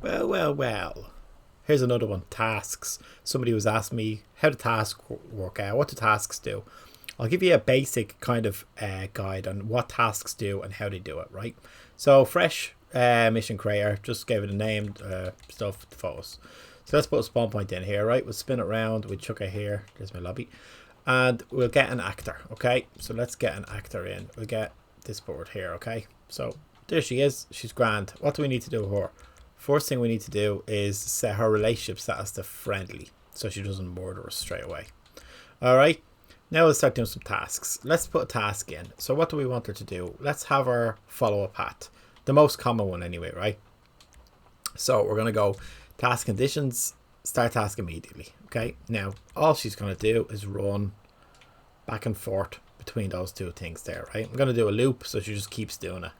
Well, well, well. Here's another one. Tasks. Somebody was asking me how do tasks work out. What do tasks do? I'll give you a basic kind of guide on what tasks do and how they do it. Right. So fresh mission creator. Just gave it a name. Stuff. Photos. So let's put a spawn point in here. Right. We'll spin it around. We'll chuck it here. There's my lobby. And we'll get an actor. Okay. So let's get an actor in. We'll get this board here. Okay. So there she is. She's grand. What do we need to do with her? First thing we need to do is set her relationship status to friendly so she doesn't murder us straight away. Alright, now we'll start doing some tasks. Let's put a task in. So what do we want her to do? Let's have her follow a path. The most common one anyway, right? So we're going to go task conditions, start task immediately. Okay, now all she's going to do is run back and forth between those two things there, right? I'm going to do a loop so she just keeps doing it.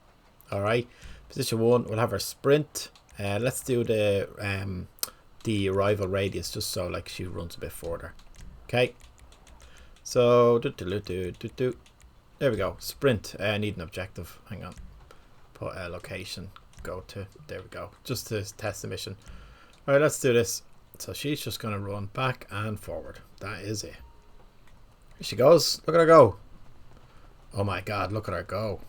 Alright, position 1, we'll have her sprint. Let's do the arrival radius just so like she runs a bit further. Okay. So there we go. Sprint. I need an objective. Hang on. Put a location. Go to. There we go. Just to test the mission. All right. Let's do this. So she's just gonna run back and forward. That is it. Here she goes. Look at her go. Oh my God! Look at her go.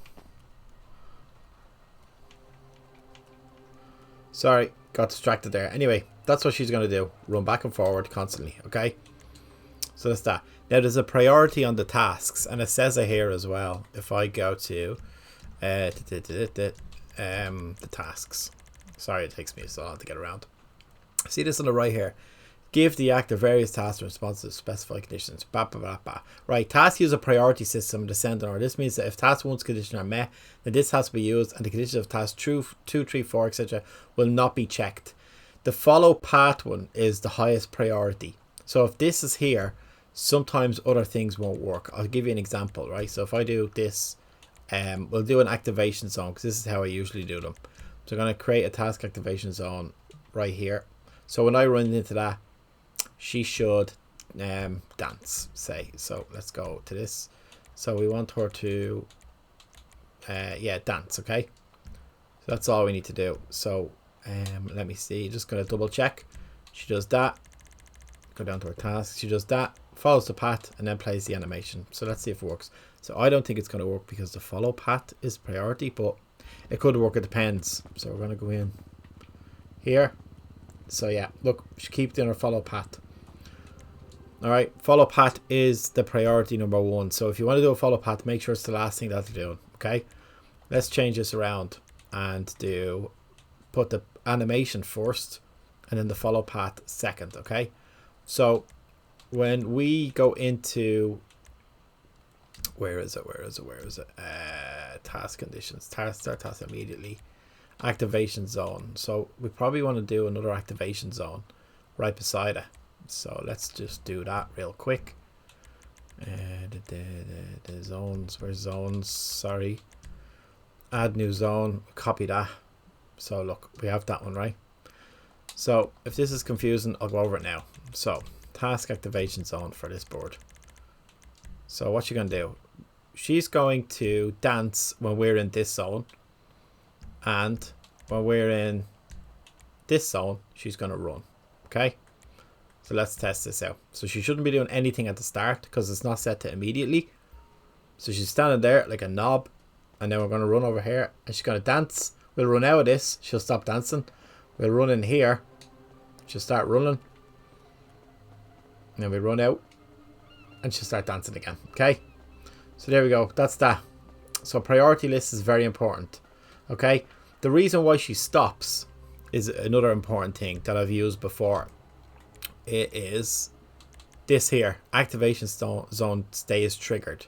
Sorry, got distracted there. Anyway, that's what she's going to do. Run back and forward constantly, okay? So that's that. Now, there's a priority on the tasks, and it says it here as well. If I go to the tasks. Sorry, it takes me so long to get around. See this on the right here. Give the actor various tasks in response to specified conditions. Bah, bah, bah, bah. Right, tasks use a priority system to send an order. This means that if task 1's conditions are met, then this has to be used, and the conditions of task 2, 3, 4, etc. will not be checked. The follow path one is the highest priority. So if this is here, sometimes other things won't work. I'll give you an example, right? So if I do this, we'll do an activation zone because this is how I usually do them. So I'm going to create a task activation zone right here. So when I run into that, she should dance, say. So let's go to this. So we want her to dance. Okay, so that's all we need to do. So let me see, just gonna double check. She does that. Go down to her task. She does that, follows the path, and then plays the animation. So let's see if it works. So I don't think it's going to work because the follow path is priority, but it could work. It depends. So we're going to go in here. So yeah, look, she keeps doing her follow path. All right, follow path is the priority number 1. So if you want to do a follow path, make sure it's the last thing that they're doing. Okay, let's change this around and put the animation first and then the follow path second. Okay, so when we go into where is it task conditions, start task immediately, activation zone. So we probably want to do another activation zone right beside it. So let's just do that real quick. The zones, where's zones? Sorry, add new zone, copy that. So look, we have that one, right? So if this is confusing, I'll go over it now. So task activation zone for this board. So what you're going to do, she's going to dance when we're in this zone, and when we're in this zone, she's going to run. Okay, so let's test this out. So she shouldn't be doing anything at the start because it's not set to immediately. So she's standing there like a knob, and then we're going to run over here and she's going to dance. We'll run out of this, she'll stop dancing. We'll run in here, she'll start running, and then we run out and she'll start dancing again. Okay, so there we go, that's that. So priority list is very important. Okay, the reason why she stops is another important thing that I've used before. It is this here, activation zone stays triggered.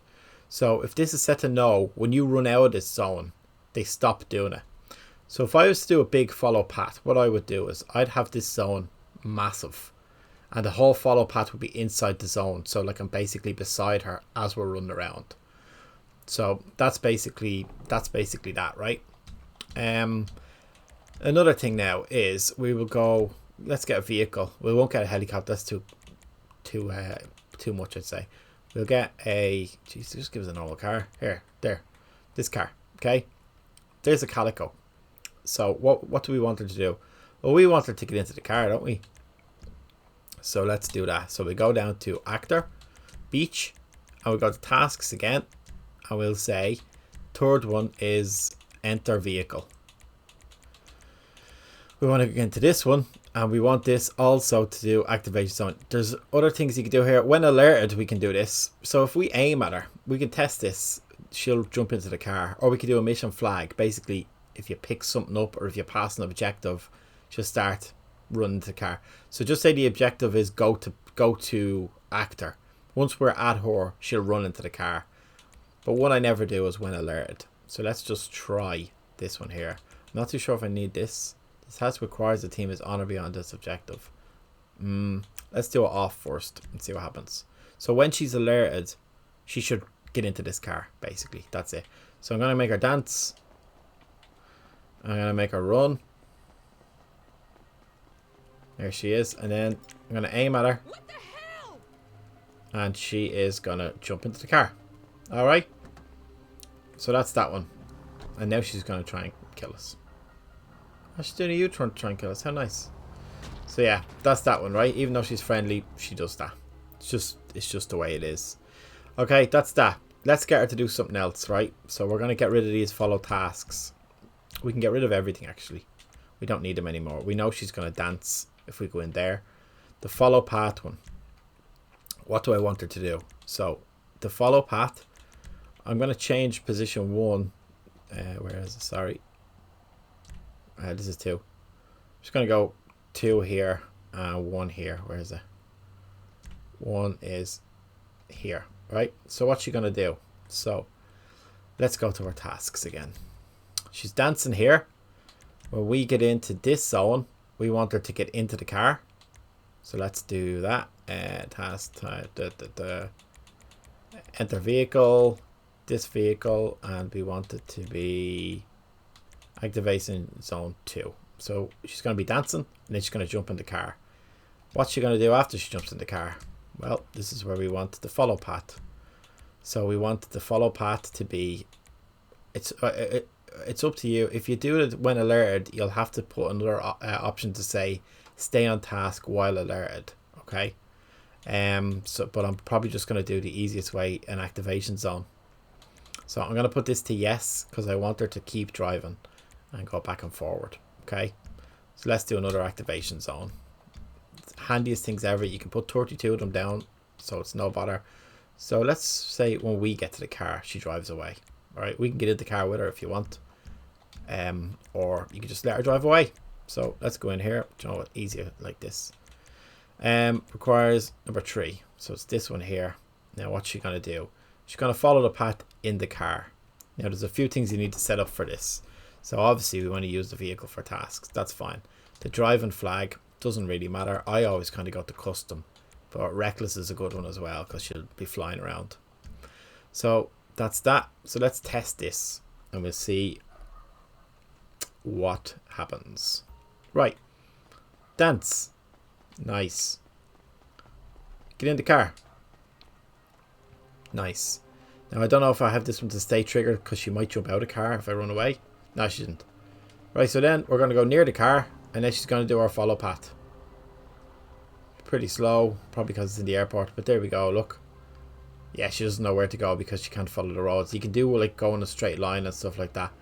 So if this is set to no, when you run out of this zone, they stop doing it. So if I was to do a big follow path, what I would do is I'd have this zone massive, and the whole follow path would be inside the zone. So like I'm basically beside her as we're running around. So that's basically that, right? Another thing now is we will go, let's get a vehicle. We won't get a helicopter, that's too much, I'd say. We'll get a, geez, just give us a normal car. Here, there, this car. Okay, there's a Calico. So what do we want her to do? Well, we want her to get into the car, don't we? So let's do that. So we go down to actor, beach, and we go to tasks again. And we'll say third one is enter vehicle. We want to get into this one, and we want this also to do activation zone. There's other things you can do here. When alerted, we can do this. So if we aim at her, we can test this. She'll jump into the car, or we can do a mission flag. Basically, if you pick something up or if you pass an objective, she'll start running to the car. So just say the objective is go to actor. Once we're at her, she'll run into the car. But what I never do is when alerted. So let's just try this one here. I'm not too sure if I need this. This task requires the team is on or beyond this objective. Let's do it off first and see what happens. So when she's alerted, she should get into this car, basically. That's it. So I'm going to make her dance. I'm going to make her run. There she is. And then I'm going to aim at her. What the hell? And she is going to jump into the car. Alright. So that's that one. And now she's going to try and kill us. Oh, she's doing a U-turn to try and kill us. How nice. So yeah, that's that one, right? Even though she's friendly, she does that. It's just the way it is. Okay, that's that. Let's get her to do something else, right? So we're going to get rid of these follow tasks. We can get rid of everything, actually. We don't need them anymore. We know she's going to dance if we go in there. The follow path one. What do I want her to do? So the follow path, I'm going to change position 1. Where is it? Sorry. This is 2. I'm just going to go 2 here and 1 here. Where is it? 1 is here, right? So what's she going to do? So let's go to her tasks again. She's dancing here. When we get into this zone, we want her to get into the car. So let's do that. Task type, enter vehicle, this vehicle, and we want it to be activation zone 2. So she's going to be dancing, and then she's going to jump in the car. What's she going to do after she jumps in the car? Well, this is where we want the follow path. So we want the follow path to be, it's up to you. If you do it when alerted, you'll have to put another option to say stay on task while alerted. Okay. But I'm probably just going to do the easiest way, an activation zone. So I'm going to put this to yes, because I want her to keep driving and go back and forward. Okay. So let's do another activation zone. It's the handiest things ever. You can put 32 of them down, so it's no bother. So let's say when we get to the car, she drives away. All right, we can get in the car with her if you want, or you can just let her drive away. So let's go in here. Do you know what? Easier like this. Requires number 3. So it's this one here. Now what's she gonna do? She's gonna follow the path in the car. Now there's a few things you need to set up for this. So obviously we want to use the vehicle for tasks. That's fine. The driving flag doesn't really matter. I always kind of go to custom, but reckless is a good one as well because she'll be flying around. So that's that. So let's test this and we'll see what happens. Right. Dance. Nice. Get in the car. Nice. Now I don't know if I have this one to stay triggered because she might jump out of the car if I run away. No, she didn't. Right, so then we're going to go near the car and then she's going to do our follow path. Pretty slow, probably because it's in the airport, but there we go, look. Yeah, she doesn't know where to go because she can't follow the roads. You can do like go in a straight line and stuff like that.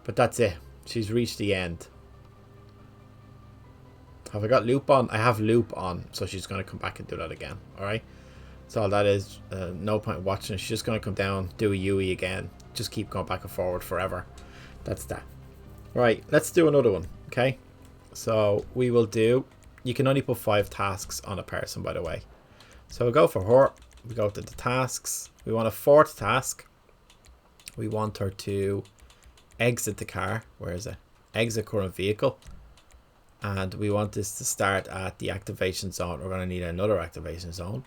But that's it. She's reached the end. Have I got loop on? I have loop on, so she's going to come back and do that again. Alright. So all that is, no point watching. She's just going to come down, do a UE again. Just keep going back and forward forever. That's that. Right, let's do another one. Okay. So we will do, you can only put 5 tasks on a person, by the way. So we'll go for her. We go to the tasks. We want a 4th task. We want her to exit the car. Where is it? Exit current vehicle. And we want this to start at the activation zone. We're going to need another activation zone,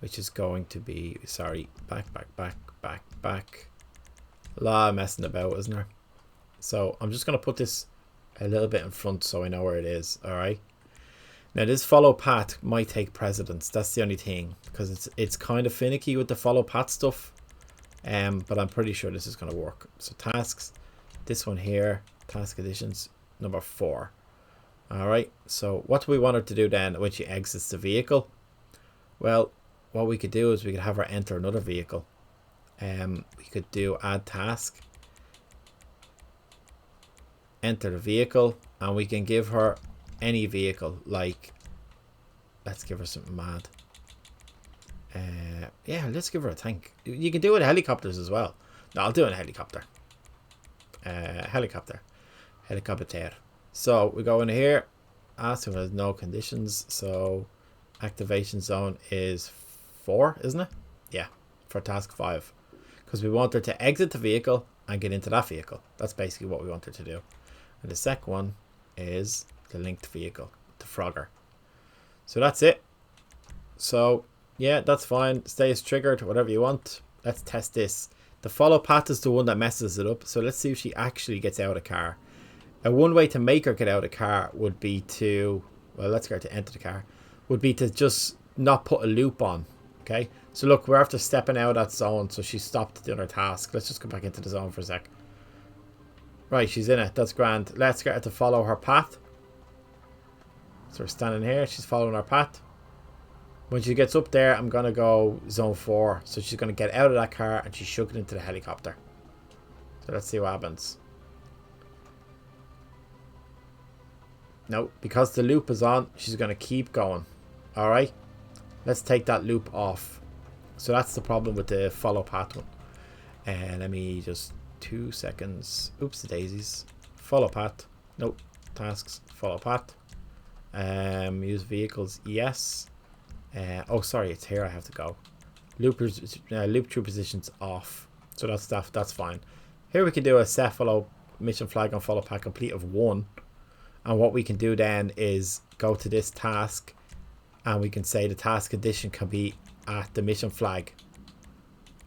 which is going to be, sorry, back. A lot of messing about, isn't there? So I'm just going to put this a little bit in front so I know where it is. All right. Now this follow path might take precedence. That's the only thing, because it's kind of finicky with the follow path stuff. But I'm pretty sure this is going to work. So tasks, this one here, task additions, number 4. Alright, so what do we want her to do then when she exits the vehicle? Well, what we could do is we could have her enter another vehicle. We could do add task, enter the vehicle, and we can give her any vehicle. Like, let's give her something mad. Yeah, let's give her a tank. You can do it with helicopters as well. No, I'll do it in a helicopter. Helicopter. So we go in here. Ask if there's no conditions. So activation zone is 4, isn't it? Yeah, for task 5. Because we want her to exit the vehicle and get into that vehicle. That's basically what we want her to do. And the second one is the linked vehicle, the Frogger. So that's it. So yeah, that's fine. Stays triggered, whatever you want. Let's test this. The follow path is the one that messes it up. So let's see if she actually gets out of the car. One way to make her get out of the car would be to, well, let's get her to enter the car, would be to just not put a loop on. Okay, so look, we're after stepping out of that zone, so she stopped doing her task. Let's just go back into the zone for a sec. Right, she's in it. That's grand. Let's get her to follow her path. So we're standing here. She's following her path. When she gets up there, I'm going to go zone 4. So she's going to get out of that car and she shook it into the helicopter. So let's see what happens. No, because the loop is on, she's going to keep going. Alright. Let's take that loop off. So that's the problem with the follow path one. And let me just 2 seconds. Oops, the daisies. Follow path. Nope. Tasks. Follow path. Use vehicles. Yes. Oh, sorry. It's here I have to go. Loop through positions off. So that's fine. Here we can do a set follow mission flag on follow path complete of 1. And what we can do then is go to this task. And we can say the task condition can be at the mission flag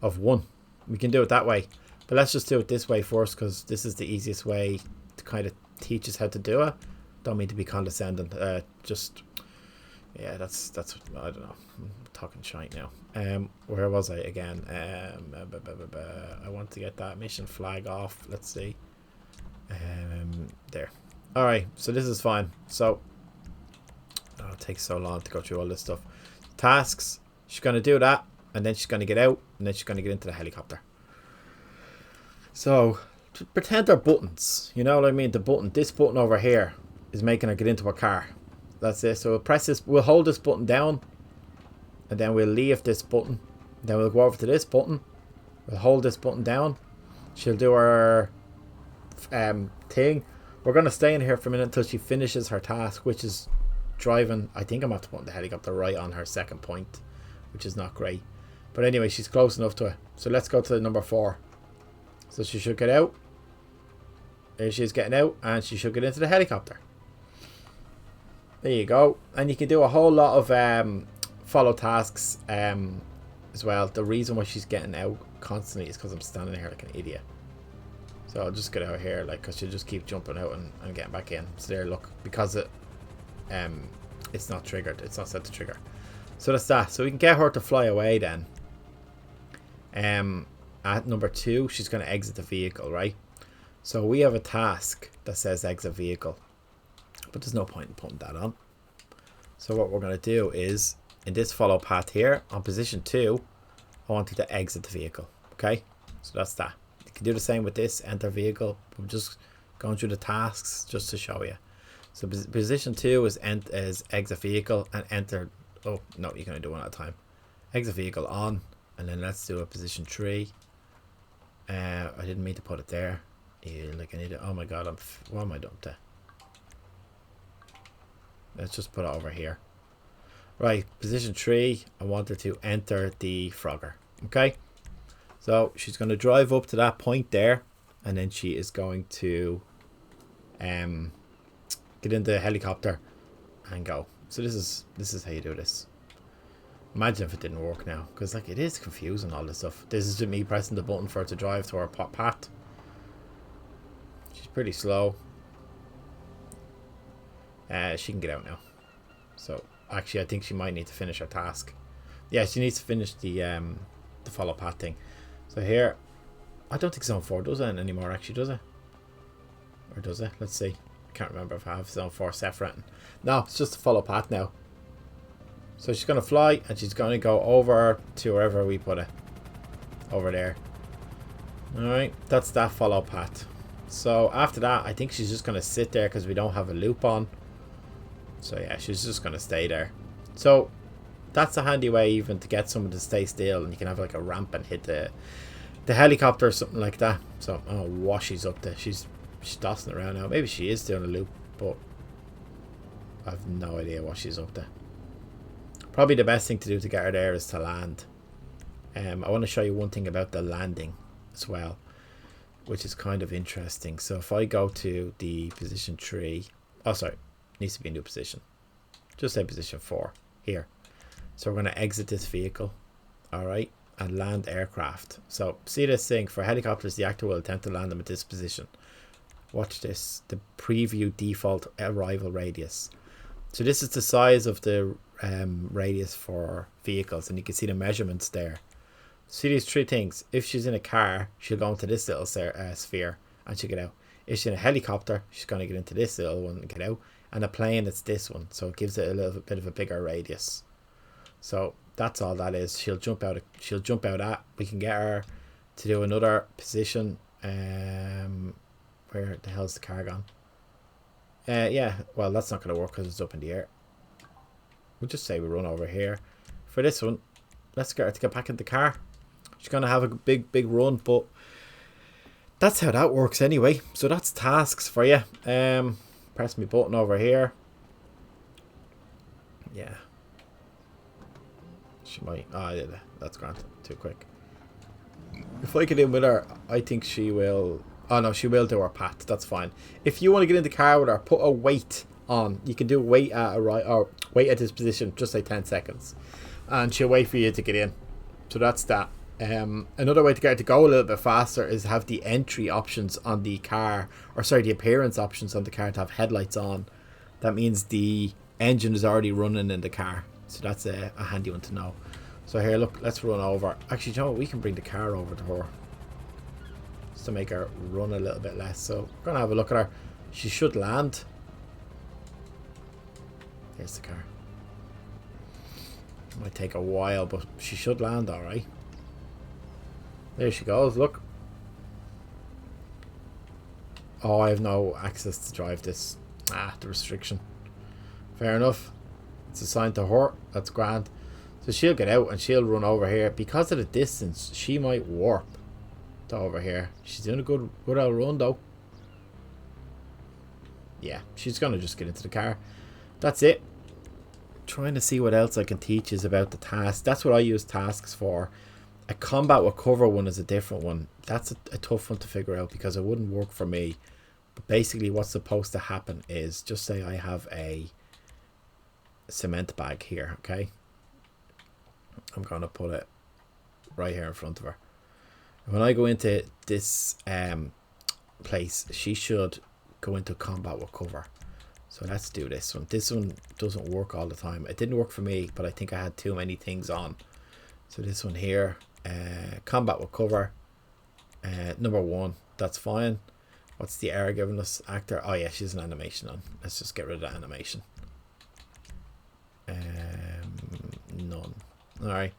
of 1. We can do it that way. But let's just do it this way first, because this is the easiest way to kind of teach us how to do it. Don't mean to be condescending. Yeah, that's I don't know. I'm talking shite now. Where was I again? I want to get that mission flag off. Let's see. There. Alright, so this is fine. So it takes so long to go through all this stuff. Tasks, she's going to do that, and then she's going to get out, and then she's going to get into the helicopter. So pretend they're buttons, you know what I mean? This button over here is making her get into a car. That's it. So we'll press this, we'll hold this button down, and then we'll leave this button, then we'll go over to this button, we'll hold this button down, she'll do her thing. We're going to stay in here for a minute until she finishes her task, which is driving. I think I'm going to put the helicopter right on her second point, which is not great, but anyway, she's close enough to it. So let's go to number 4. So she should get out. There she's getting out, and she should get into the helicopter. There you go. And you can do a whole lot of follow tasks as well. The reason why she's getting out constantly is because I'm standing here like an idiot. So I'll just get out here, like, because she'll just keep jumping out and getting back in. So there, look, because it's not triggered, it's not set to trigger. So that's that. So we can get her to fly away then. At number 2, she's going to exit the vehicle, right? So we have a task that says exit vehicle, but there's no point in putting that on. So what we're going to do is, in this follow path here, on position 2, I want you to exit the vehicle. Okay, so that's that. You can do the same with this, enter vehicle. I'm just going through the tasks just to show you. So position 2 is exit vehicle and enter. Oh no, you're going to do one at a time. Exit vehicle on, and then let's do a position 3. I didn't mean to put it there. Yeah, like I need it. Oh my god, what am I doing to? Let's just put it over here. Right, position 3. I want her to enter the Frogger. Okay, so she's going to drive up to that point there, and then she is going to get into the helicopter and go. So this is how you do this. Imagine if it didn't work now, because like it is confusing, all this stuff. This is just me pressing the button for her to drive to her path. She's pretty slow. She can get out now. So actually, I think she might need to finish her task. Yeah, she needs to finish the follow path thing. So here, I don't think zone 4 does it anymore. Actually, does it? Or does it? Let's see. can't remember if I have zone 4 set written. No, it's just a follow path now. So she's going to fly, and she's going to go over to wherever we put it. Over there. Alright, that's that follow path. So after that, I think she's just going to sit there because we don't have a loop on. So yeah, she's just going to stay there. So that's a handy way even to get someone to stay still, and you can have like a ramp and hit the helicopter or something like that. So I don't know what she's up to. She's tossing around now. Maybe she is doing a loop, but I have no idea what she's up to. Probably the best thing to do to get her there is to land. I want to show you one thing about the landing as well, which is kind of interesting. So if I go to the position 3, oh sorry, needs to be a new position. Just say position 4 here. So we're going to exit this vehicle, alright, and land aircraft. So see this thing, for helicopters the actor will attempt to land them at this position. Watch this, the preview default arrival radius. So this is the size of the radius for vehicles, and you can see the measurements there. See these 3 things. If she's in a car, she'll go into this little sphere and she'll get out. If she's in a helicopter, she's going to get into this little one and get out. And a plane, it's this one, so it gives it a little bit of a bigger radius. So that's all that is. She'll jump out. She'll jump out at. We can get her to do another position. Where the hell's the car gone? Yeah, well, that's not going to work because it's up in the air. We'll just say we run over here. For this one, let's get her to get back in the car. She's going to have a big run, but that's how that works anyway. So that's tasks for you. Press my button over here. Yeah. She might. Oh, yeah, that's grand. Too quick. If I get in with her, I think she will. Oh no, she will do her path. That's fine. If you want to get in the car with her, put a weight on. You can do weight at a right or wait at this position, just say 10 seconds, and she'll wait for you to get in. So that's that. Another way to get her to go a little bit faster is have the entry options on the car, or sorry, the appearance options on the car to have headlights on. That means the engine is already running in the car. So that's a handy one to know. So here, look, let's run over. Actually, you know what? We can bring the car over to her just to make her run a little bit less. So we're gonna have a look at her. She should land. Here's the car. It might take a while, but she should land all right. There she goes, look. Oh, I have no access to drive this. The restriction. Fair enough. It's assigned to her. That's grand. So she'll get out and she'll run over here. Because of the distance, she might warp to over here. She's doing a good old run though. Yeah, she's going to just get into the car. That's it. Trying to see what else I can teach is about the task. That's what I use tasks for. A combat with cover one is a different one. That's a tough one to figure out because it wouldn't work for me. But basically what's supposed to happen is, just say I have a cement bag here, okay? I'm going to put it right here in front of her. When I go into this place, she should go into combat with cover. So let's do this one. This one doesn't work all the time. It didn't work for me, but I think I had too many things on. So this one here, combat with cover, number 1, that's fine. What's the error giving us? Actor, oh yeah, she's an animation on. Let's just get rid of that animation. None. Alright,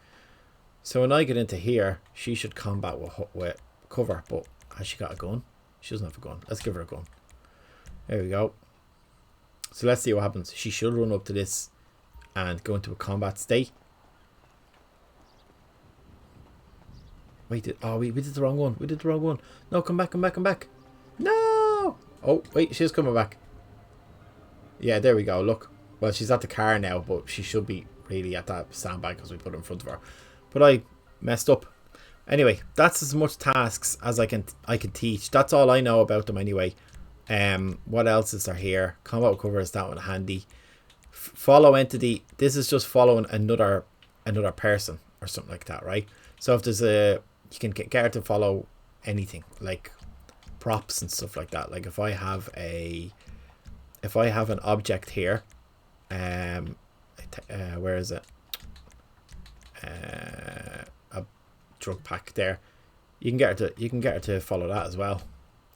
so when I get into here, she should combat with cover, but has she got a gun? She doesn't have a gun. Let's give her a gun. There we go. So let's see what happens. She should run up to this and go into a combat state. Wait, we did the wrong one. We did the wrong one. No, come back, come back, come back. No! Oh, wait, she's coming back. Yeah, there we go, look. Well, she's at the car now, but she should be really at that sandbag because we put it in front of her. But I messed up. Anyway, that's as much tasks as I can teach. That's all I know about them anyway. What else is there here? Combat cover is that one handy. Follow entity. This is just following another person or something like that, right? So if there's you can get her to follow anything like props and stuff like that. Like if I have an object here, where is it? A drug pack there. You can get her to follow that as well.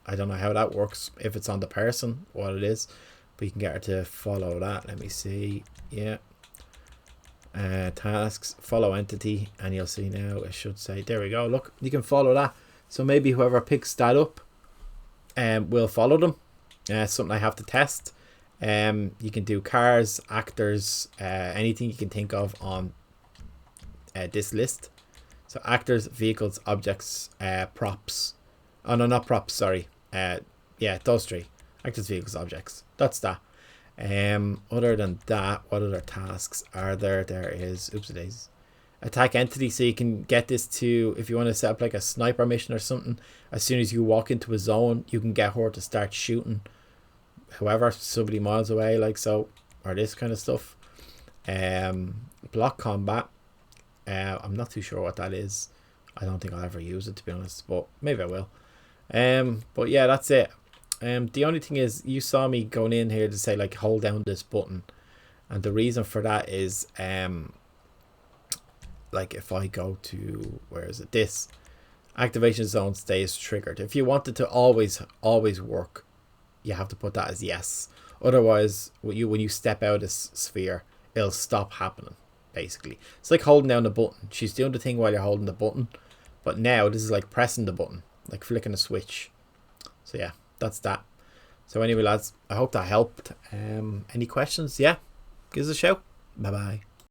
I don't know how that works, if it's on the person, what it is, but you can get her to follow that. Let me see. Yeah. Tasks, follow entity, and you'll see now it should say, there we go, look, you can follow that. So maybe whoever picks that up will follow them. Something I have to test. You can do cars, actors, anything you can think of on this list. So actors, vehicles, objects, props. Oh no, not props, sorry. Yeah, those three. Actors, vehicles, objects. That's that. Other than that, what other tasks are there? There is, oopsie days, attack entity. So you can get this to, if you want to set up like a sniper mission or something, as soon as you walk into a zone, you can get her to start shooting whoever, somebody miles away, like so, or this kind of stuff. Block combat. I'm not too sure what that is. I don't think I'll ever use it, to be honest, but maybe I will. But yeah, that's it. The only thing is, you saw me going in here to say like hold down this button, and the reason for that is like if I go to, where is it, this activation zone stays triggered. If you want it to always work, you have to put that as yes. Otherwise, when you step out of this sphere, it'll stop happening. Basically, it's like holding down the button. She's doing the thing while you're holding the button, but now this is like pressing the button, like flicking a switch. So yeah, that's that. So anyway, lads, I hope that helped. Any questions? Yeah, give us a shout. Bye bye.